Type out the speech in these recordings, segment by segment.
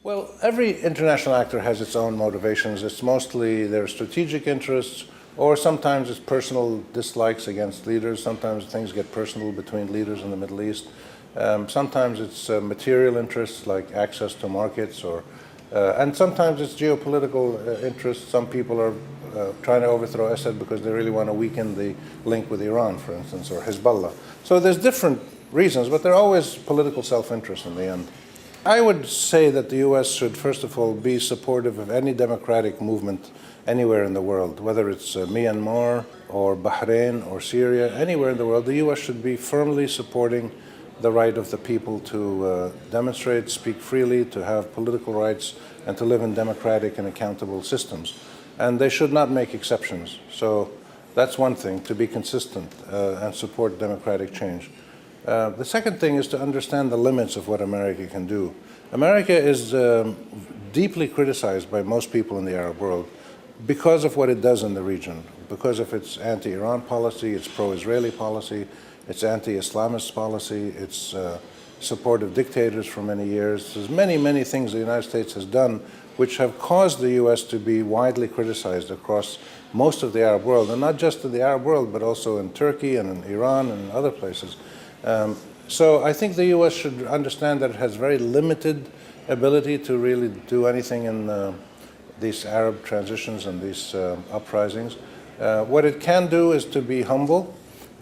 Well, every international actor has its own motivations. It's mostly their strategic interests, or sometimes it's personal dislikes against leaders. Sometimes things get personal between leaders in the Middle East. Sometimes it's material interests like access to markets, and sometimes it's geopolitical interests. Some people are trying to overthrow Assad because they really want to weaken the link with Iran, for instance, or Hezbollah. So there's different reasons, but they're always political self-interest in the end. I would say that the U.S. should, first of all, be supportive of any democratic movement anywhere in the world, whether it's Myanmar or Bahrain or Syria, anywhere in the world. The U.S. should be firmly supporting the right of the people to demonstrate, speak freely, to have political rights, and to live in democratic and accountable systems. And they should not make exceptions. So that's one thing, to be consistent and support democratic change. The second thing is to understand the limits of what America can do. America is deeply criticized by most people in the Arab world because of what it does in the region, because of its anti-Iran policy, its pro-Israeli policy, its anti-Islamist policy, its support of dictators for many years. There's many, many things the United States has done which have caused the U.S. to be widely criticized across most of the Arab world, and not just in the Arab world, but also in Turkey and in Iran and in other places. So I think the U.S. should understand that it has very limited ability to really do anything in these Arab transitions and these uprisings. What it can do is to be humble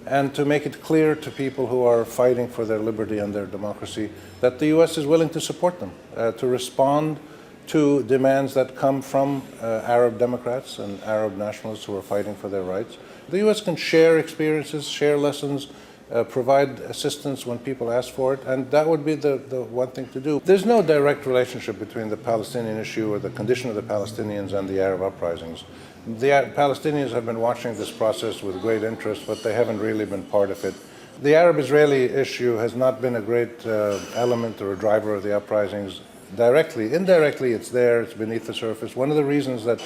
and to make it clear to people who are fighting for their liberty and their democracy that the U.S. is willing to support them, to respond to demands that come from Arab Democrats and Arab nationalists who are fighting for their rights. The U.S. can share experiences, share lessons, provide assistance when people ask for it, and that would be the one thing to do. There's no direct relationship between the Palestinian issue or the condition of the Palestinians and the Arab uprisings. The Palestinians have been watching this process with great interest, but they haven't really been part of it. The Arab-Israeli issue has not been a great element or a driver of the uprisings directly. Indirectly, it's there, it's beneath the surface. One of the reasons that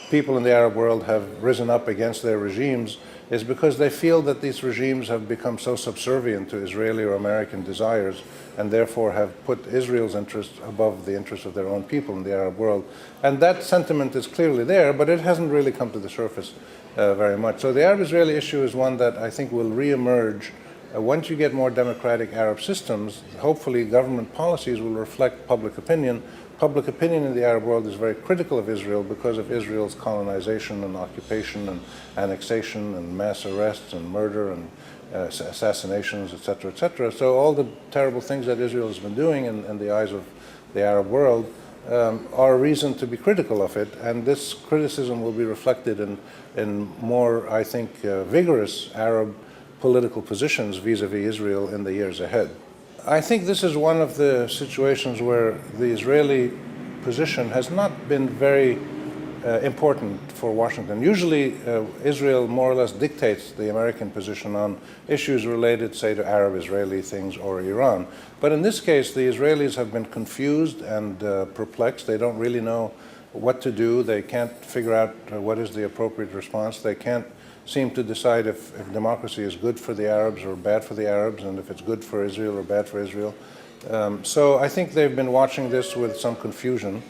people in the Arab world have risen up against their regimes is because they feel that these regimes have become so subservient to Israeli or American desires and therefore have put Israel's interests above the interests of their own people in the Arab world. And that sentiment is clearly there, but it hasn't really come to the surface very much. So the Arab-Israeli issue is one that I think will reemerge once you get more democratic Arab systems. Hopefully government policies will reflect public opinion. Public opinion in the Arab world is very critical of Israel because of Israel's colonization and occupation and annexation and mass arrests and murder and assassinations, etc., etc. So all the terrible things that Israel has been doing in the eyes of the Arab world are a reason to be critical of it, and this criticism will be reflected in more, I think, vigorous Arab political positions vis-a-vis Israel in the years ahead. I think this is one of the situations where the Israeli position has not been very important for Washington. Usually, Israel more or less dictates the American position on issues related, say, to Arab-Israeli things or Iran. But in this case, the Israelis have been confused and perplexed. They don't really know what to do. They can't figure out what is the appropriate response. They can't seem to decide if democracy is good for the Arabs or bad for the Arabs, and if it's good for Israel or bad for Israel. So I think they've been watching this with some confusion.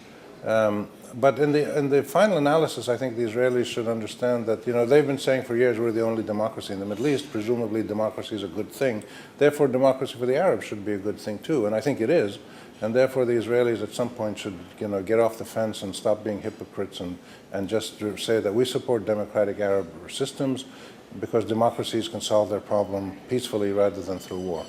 But in the final analysis, I think the Israelis should understand that, they've been saying for years we're the only democracy in the Middle East. Presumably democracy is a good thing. Therefore, democracy for the Arabs should be a good thing too, and I think it is. And therefore, the Israelis at some point should, get off the fence and stop being hypocrites and just say that we support democratic Arab systems because democracies can solve their problem peacefully rather than through war.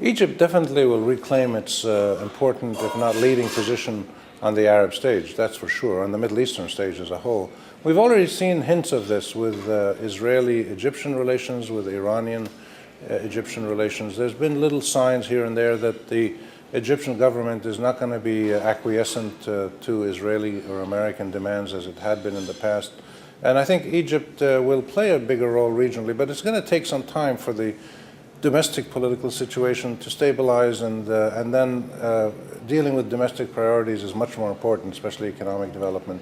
Egypt definitely will reclaim its important, if not leading position on the Arab stage, that's for sure, on the Middle Eastern stage as a whole. We've already seen hints of this with Israeli-Egyptian relations, with Iranian-Egyptian relations. There's been little signs here and there that the Egyptian government is not going to be acquiescent to Israeli or American demands as it had been in the past. And I think Egypt will play a bigger role regionally, but it's going to take some time for the domestic political situation to stabilize, and then dealing with domestic priorities is much more important, especially economic development.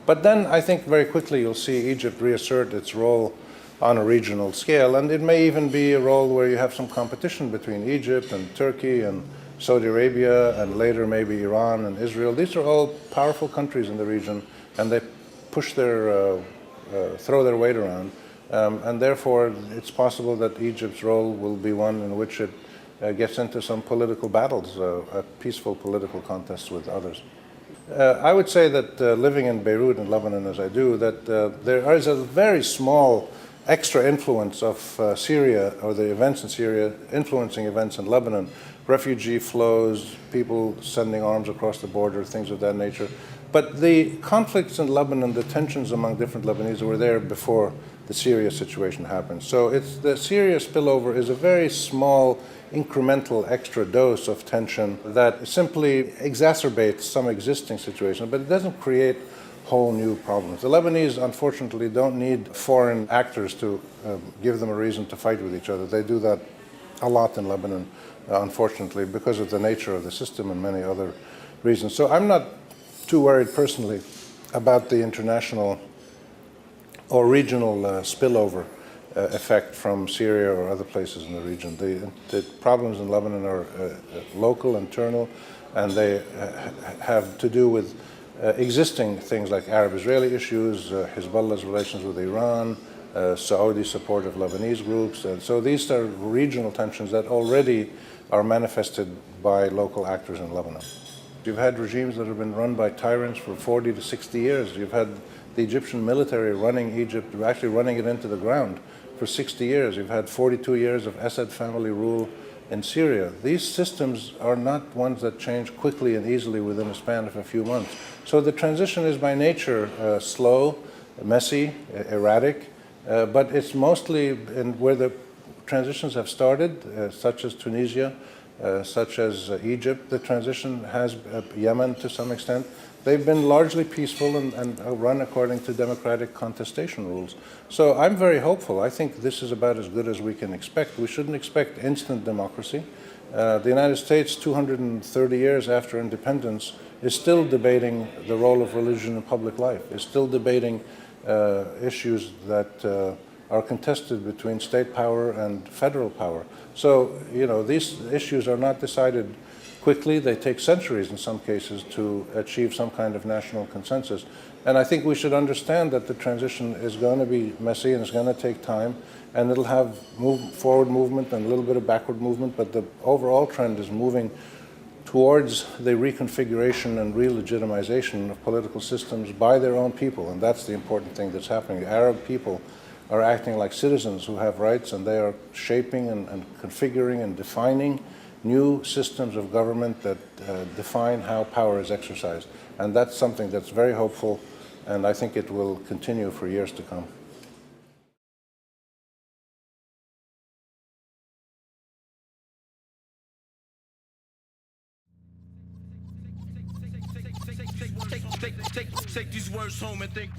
But then I think very quickly you'll see Egypt reassert its role on a regional scale, and it may even be a role where you have some competition between Egypt and Turkey and Saudi Arabia, and later maybe Iran and Israel. These are all powerful countries in the region, and they push throw their weight around. And therefore, it's possible that Egypt's role will be one in which it gets into some political battles, a peaceful political contests with others. I would say that living in Beirut in Lebanon as I do, that there is a very small extra influence of Syria, or the events in Syria, influencing events in Lebanon, refugee flows, people sending arms across the border, things of that nature. But the conflicts in Lebanon, the tensions among different Lebanese were there before the Syria situation happened. So the Syria spillover is a very small, incremental extra dose of tension that simply exacerbates some existing situation, but it doesn't create whole new problems. The Lebanese, unfortunately, don't need foreign actors to give them a reason to fight with each other. They do that a lot in Lebanon, unfortunately, because of the nature of the system and many other reasons. So I'm not too worried personally about the international or regional spillover effect from Syria or other places in the region. The problems in Lebanon are local, internal, and they have to do with existing things like Arab-Israeli issues, Hezbollah's relations with Iran, Saudi support of Lebanese groups. And so these are regional tensions that already are manifested by local actors in Lebanon. You've had regimes that have been run by tyrants for 40 to 60 years. You've had the Egyptian military running Egypt, actually running it into the ground for 60 years. You've had 42 years of Assad family rule in Syria. These systems are not ones that change quickly and easily within a span of a few months. So the transition is by nature slow, messy, erratic, but it's mostly in where the transitions have started, such as Tunisia, such as Egypt. The transition has Yemen to some extent. They've been largely peaceful and run according to democratic contestation rules. So I'm very hopeful. I think this is about as good as we can expect. We shouldn't expect instant democracy. The United States, 230 years after independence, is still debating the role of religion in public life, is still debating issues that are contested between state power and federal power. So, these issues are not decided quickly. They take centuries in some cases to achieve some kind of national consensus. And I think we should understand that the transition is going to be messy and it's going to take time, and it'll have forward movement and a little bit of backward movement, but the overall trend is moving towards the reconfiguration and re-legitimization of political systems by their own people, and that's the important thing that's happening. The Arab people are acting like citizens who have rights, and they are shaping and configuring and defining new systems of government that define how power is exercised. And that's something that's very hopeful, and I think it will continue for years to come. Take these words home and think.